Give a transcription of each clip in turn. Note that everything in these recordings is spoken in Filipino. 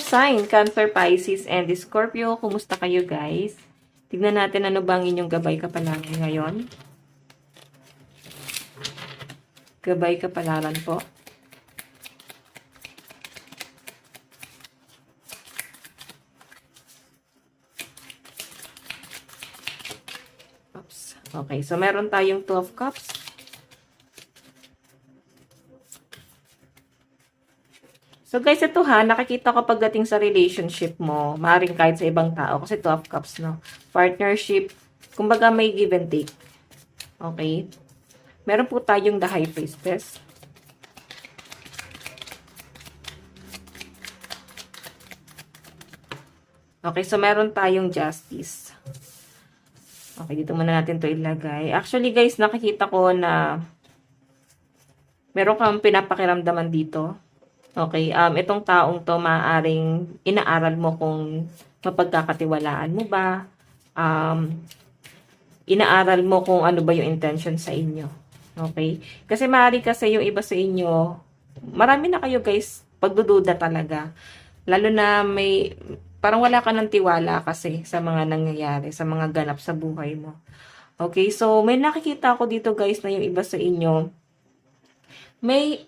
sign, Cancer, Pisces, and Scorpio. Kumusta kayo guys? Tignan natin ano bang inyong gabay kapalaran ngayon. Gabay kapalaran po. Oops. Okay, so meron tayong 2 of Cups. So guys, ito ha, nakikita ko pagdating sa relationship mo, maaaring kahit sa ibang tao, kasi 2 of Cups, no? Partnership, kumbaga may give and take. Okay? Meron po tayong the High Priestess. Okay, so meron tayong Justice. Okay, dito muna natin to ilagay. Actually guys, nakikita ko na meron kang pinapakiramdaman dito. Okay, itong taong to maaaring inaaral mo kung mapagkakatiwalaan mo ba, inaaral mo kung ano ba yung intention sa inyo. Okay? Kasi maaari kasi yung iba sa inyo, marami na kayo guys, pagdududa talaga. Lalo na may, parang wala ka ng tiwala kasi sa mga nangyayari, sa mga ganap sa buhay mo. Okay, so may nakikita ko dito guys na yung iba sa inyo,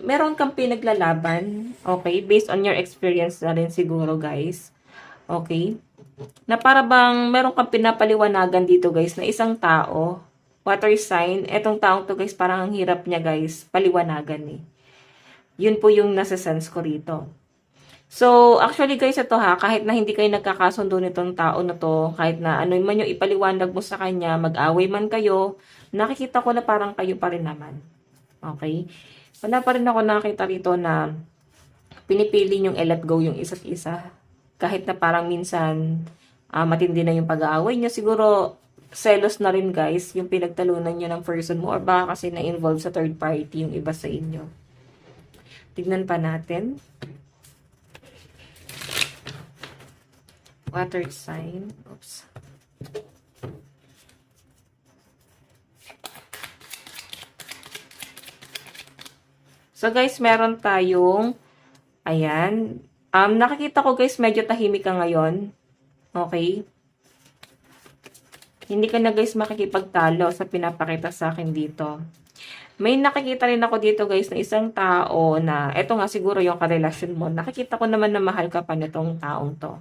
meron kang pinaglalaban, okay, based on your experience na rin siguro guys, okay, na para bang meron kang pinapaliwanagan dito guys na isang tao, water sign, etong taong to guys, parang ang hirap niya guys, paliwanagan eh. Yun po yung nasa-sense ko rito. So, actually guys, ito ha, kahit na hindi kayo nagkakasundo nitong tao na to, kahit na ano man yung ipaliwanag mo sa kanya, mag-away man kayo, nakikita ko na parang kayo pa rin naman. Okay? Wala pa rin ako nakita rito na pinipili yung i-let go yung isa't isa. Kahit na parang minsan matindi na yung pag-aaway nyo. Siguro, selos na rin guys, yung pinagtalunan nyo ng person mo or baka kasi na-involve sa third party yung iba sa inyo. Tignan pa natin. Water sign. Oops. So guys, meron tayong, ayan, nakikita ko guys, medyo tahimik ka ngayon. Okay? Hindi ka na guys makikipagtalo sa pinapakita sa akin dito. May nakikita rin ako dito guys na isang tao na, eto nga siguro yung karelasyon mo, nakikita ko naman na mahal ka pa nitong taong to.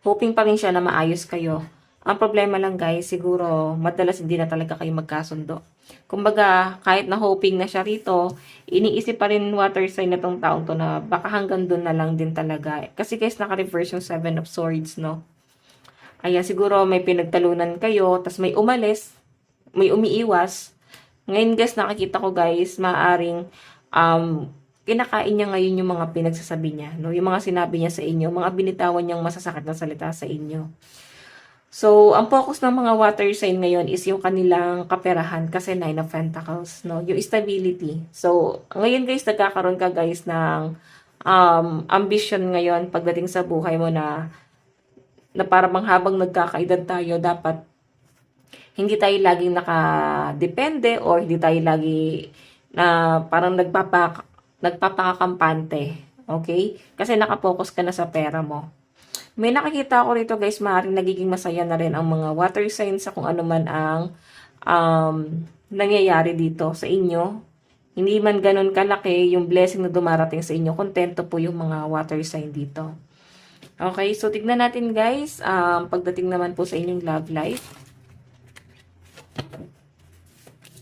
Hoping pa rin siya na maayos kayo. Ang problema lang guys, siguro madalas hindi na talaga kayo magkasundo. Kumbaga, kahit na hoping na siya rito, iniisip pa rin water sign na tong taong to na baka hanggang doon na lang din talaga. Kasi guys, naka-reverse yung 7 of Swords, no? Ayan, siguro may pinagtalunan kayo, tas may umalis, may umiiwas. Ngayon guys, nakikita ko guys, maaring kinakain niya ngayon yung mga pinagsasabi niya, no? Yung mga sinabi niya sa inyo, mga binitawan niyang masasakit na salita sa inyo. So, ang focus ng mga water sign ngayon is yung kanilang kaperahan kasi 9 of Pentacles, no? Yung stability. So, ngayon guys, nagkakaroon ka guys ng ambition ngayon pagdating sa buhay mo na para bang habang nagkakaedad tayo, dapat hindi tayo laging nakadepende or hindi tayo lagi na parang nagpapakakampante. Okay? Kasi nakapokus ka na sa pera mo. May nakikita ako rito guys, maaaring nagiging masaya na rin ang mga water signs sa kung ano man ang nangyayari dito sa inyo. Hindi man ganun kalaki yung blessing na dumarating sa inyo, kontento po yung mga water sign dito. Okay, so tignan natin guys, pagdating naman po sa inyong love life.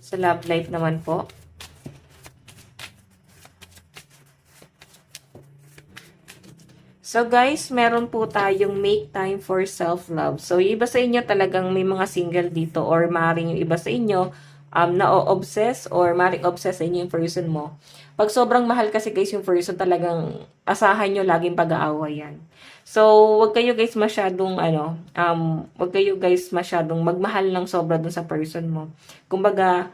Sa love life naman po. So guys, meron po tayong make time for self-love. So yung iba sa inyo talagang may mga single dito or maaaring yung iba sa inyo na-obsess or maaaring obsess sa inyo yung person mo. Pag sobrang mahal kasi guys yung person, talagang asahan nyo laging pag-aaway yan. So wag kayo guys masyadong wag kayo guys masyadong magmahal ng sobra dun sa person mo. Kumbaga,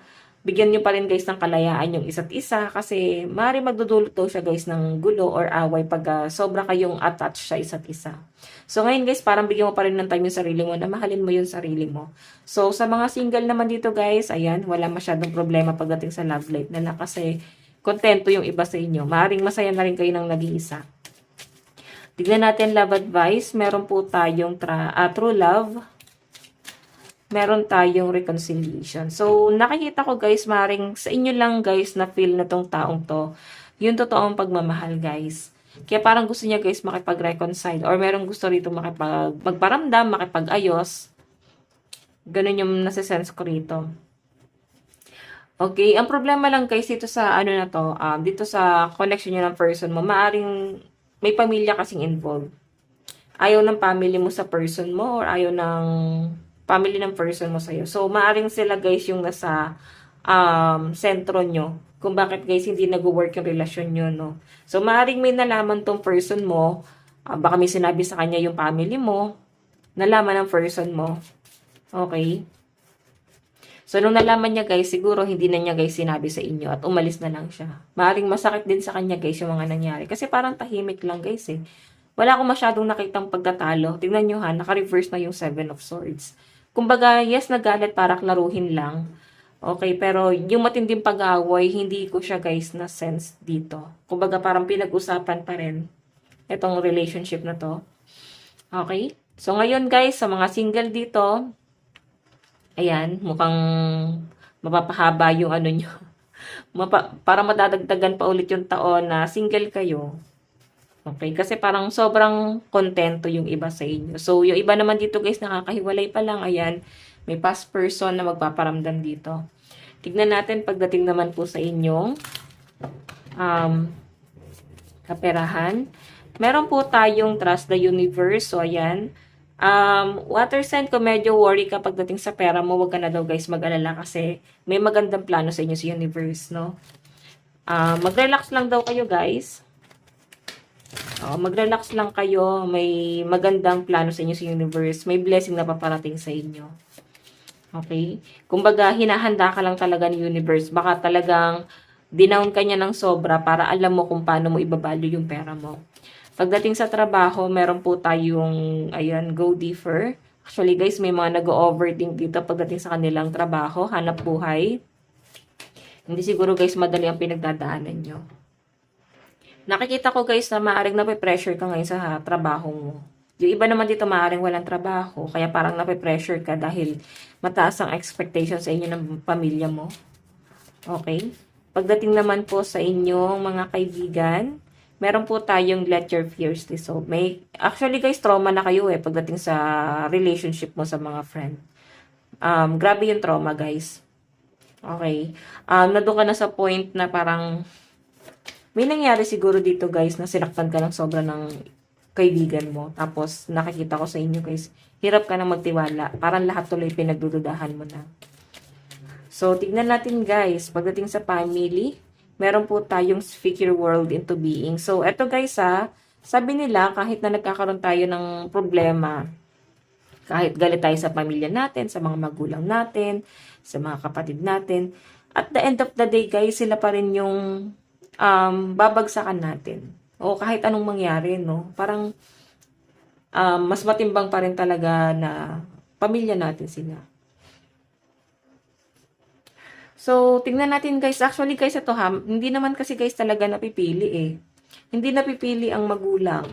bigyan nyo pa rin guys ng kalayaan yung isa't isa kasi maaari magdudulot daw siya guys ng gulo or away pag sobra kayong attached sa isa't isa. So ngayon guys, parang bigyan mo pa rin ng time yung sarili mo na mahalin mo yung sarili mo. So sa mga single naman dito guys, ayan, wala masyadong problema pagdating sa love life nila kasi kontento yung iba sa inyo. Maaring masaya na rin kayo ng nag-iisa. Tignan natin love advice. Meron po tayong true love. Meron tayong reconciliation. So, nakikita ko guys, maring sa inyo lang guys na feel na tong taong to, yung totoong pagmamahal guys. Kaya parang gusto niya guys makipag-reconcile or merong gusto rito magparamdam, makipag-ayos. Ganun yung nasa-sense ko rito. Okay, ang problema lang guys dito sa ano na to, dito sa connection nyo ng person mo, maaring may pamilya kasing involved. Ayaw ng family mo sa person mo or ayaw ng family ng person mo sa'yo. So, maaring sila guys yung nasa sentro nyo kung bakit guys hindi nag-work yung relasyon nyo, no? So, maaring may nalaman tong person mo, baka may sinabi sa kanya yung family mo, nalaman ng person mo. Okay? So, nung nalaman niya guys, siguro hindi na niya guys sinabi sa inyo at umalis na lang siya. Maaring masakit din sa kanya guys yung mga nangyari. Kasi parang tahimik lang guys eh. Wala akong masyadong nakitang pagtatalo. Tingnan nyo ha, naka-reverse na yung 7 of Swords. Kumbaga, yes, nagalit para klaruhin lang. Okay, pero yung matinding pag-aaway, hindi ko siya guys na sense dito. Kumbaga, parang pinag-usapan pa rin itong relationship na to. Okay? So, ngayon guys, sa mga single dito, ayan, mukhang mapapahaba yung ano nyo. Para madadagdagan pa ulit yung taon na single kayo. Okay, kasi parang sobrang kontento yung iba sa inyo. So, yung iba naman dito guys, nakakahiwalay pa lang. Ayan, may past person na magpaparamdam dito. Tignan natin pagdating naman po sa inyong kaperahan. Meron po tayong trust the universe. So, ayan. Water sign, kung medyo worry ka pagdating sa pera mo, wag ka na daw guys mag-alala kasi may magandang plano sa inyo sa universe, no? Mag-relax lang daw kayo guys. Mag-relax lang kayo, may magandang plano sa inyo sa universe, may blessing na paparating sa inyo. Okay? Kumbaga, hinahanda ka lang talaga ni universe. Baka talagang dinown ka niya ng sobra para alam mo kung paano mo ibabalyo yung pera mo. Pagdating sa trabaho, meron po tayong, ayan, go deeper. Actually, guys, may mga nag-overthink dito pagdating sa kanilang trabaho, hanap buhay. Hindi siguro, guys, madali ang pinagdadaanan nyo. Nakikita ko, guys, na maaaring nape-pressure ka ngayon sa trabaho mo. Yung iba naman dito maaaring walang trabaho, kaya parang nape-pressure ka dahil mataas ang expectation sa inyo ng pamilya mo. Okay? Pagdating naman po sa inyong mga kaibigan, meron po tayong let your fears dissolve. Actually guys, trauma na kayo pagdating sa relationship mo sa mga friend. Grabe yung trauma guys. Okay. Nandun ka na sa point na parang may nangyari siguro dito guys na sinaktan ka ng sobra ng kaibigan mo. Tapos nakikita ko sa inyo guys, hirap ka na magtiwala. Parang lahat tuloy pinagdududahan mo na. So, tignan natin guys, pagdating sa family, meron po tayong speak your world into being. So, eto guys sabi nila kahit na nagkakaroon tayo ng problema, kahit galit tayo sa pamilya natin, sa mga magulang natin, sa mga kapatid natin, at the end of the day guys, sila pa rin yung babagsakan natin. O kahit anong mangyari, no? Parang mas matimbang pa rin talaga na pamilya natin sila. So, tingnan natin guys. Actually guys, ito hindi naman kasi guys talaga napipili eh. Hindi napipili ang magulang,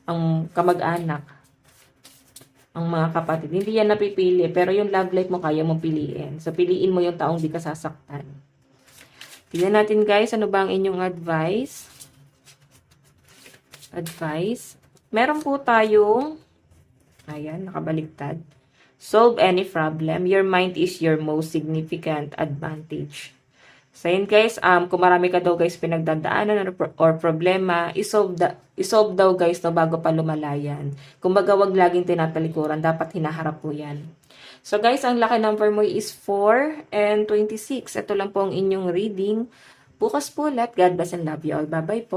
ang kamag-anak, ang mga kapatid. Hindi yan napipili. Pero yung love life mo kaya mong piliin. So, piliin mo yung taong di ka sasaktan. Tingnan natin guys, ano ba ang inyong advice? Meron po tayong, ayan, nakabaliktad. Solve any problem. Your mind is your most significant advantage. So, yun guys, kung marami ka daw guys pinagdadaanan or problema, isolve daw guys no, bago pa lumalayan. Kumbaga, wag laging tinatalikuran. Dapat hinaharap po yan. So, guys, ang lucky number mo is 4 and 26. Ito lang po ang inyong reading. Bukas po ulit. God bless and love you all. Bye-bye po.